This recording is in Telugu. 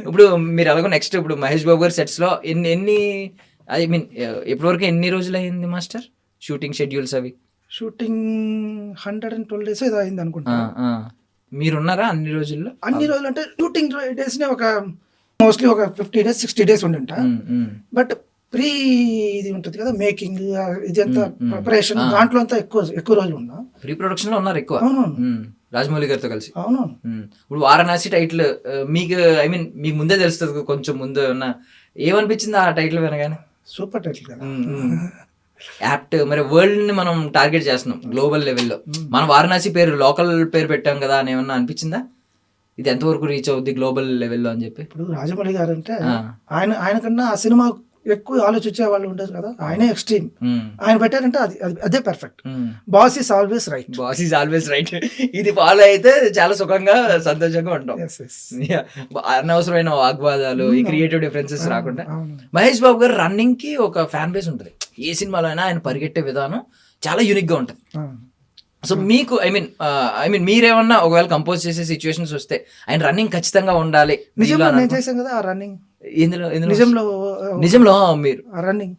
ఇప్పుడు మీరు ఎలాగో నెక్స్ట్ ఇప్పుడు మహేష్ బాబు గారి సెట్స్ లో ఎన్ని ఐ మీన్ ఇప్పటివరకు ఎన్ని రోజులు అయింది మాస్టర్ షూటింగ్ షెడ్యూల్స్ అవి? షూటింగ్ 112 days ఏదో అయింది అనుకుంటా. మీరున్నారా అన్ని రోజుల్లో? అన్ని రోజులు అంటే షూటింగ్ డేస్ నే ఒక మోస్ట్లీ ఒక 50 days 60 days ఉండింట. బట్ ప్రీ ఇది ఉంటుంది కదా మేకింగ్ ఇదంతా ప్రిపరేషన్ దాంట్లో అంతా ఎక్కువ రోజులు ఉన్నా. ప్రీ ప్రొడక్షన్ లో ఉన్నారు ఎక్కువ. అవునవును, రాజమౌళి గారితో కలిసి. అవునవును. ఇప్పుడు వారణాసి టైటిల్ మీకు ఐ మీన్ మీకు ముందే తెలుస్తుంది కొంచెం ముందు ఉన్న ఏమనిపించింది ఆ టైటిల్ వినగానే? సూపర్ టైటిల్ కదా, యాప్ట్. మరి వరల్డ్ ని మనం టార్గెట్ చేస్తున్నాం గ్లోబల్ లెవెల్లో, మనం వారణాసి పేరు లోకల్ పేరు పెట్టాం కదా అని ఏమన్నా అనిపించిందా ఇది ఎంతవరకు రీచ్ అవుద్ది గ్లోబల్ లెవెల్లో అని చెప్పి? ఇప్పుడు రాజమౌళి గారు అంటే ఆయన కన్నా ఆ సినిమా ఎక్కువ ఆలోచించే వాళ్ళు ఉండదు కదా, ఆయనే ఎక్స్ట్రీమ్. ఆయన పెట్టారంటే అదే perfect. Boss is always right. Boss is always right. ఇది ఫాలో అయితే చాలా సుఖంగా సంతోషంగా ఉంటాం. అనవసరమైన వాగ్వాదాలు, ఈ క్రియేటివ్ డిఫరెన్సెస్ రాకుండా. మహేష్ బాబు గారు రన్నింగ్ కి ఒక ఫ్యాన్ బేస్ ఉంటుంది. ఏ సినిమాలో అయినా ఆయన పరిగెట్టే విధానం చాలా యూనిక్ గా ఉంటుంది. సో మీకు ఐ మీన్ మీరేమన్నా ఒకవేళ కంపోజ్ చేసే సిచ్యువేషన్స్ వస్తే ఆయన రన్నింగ్ ఖచ్చితంగా ఉండాలి. నిజంగా నేను చేశాను కదా ఆ రన్నింగ్. నిజంలో మీరు రన్నింగ్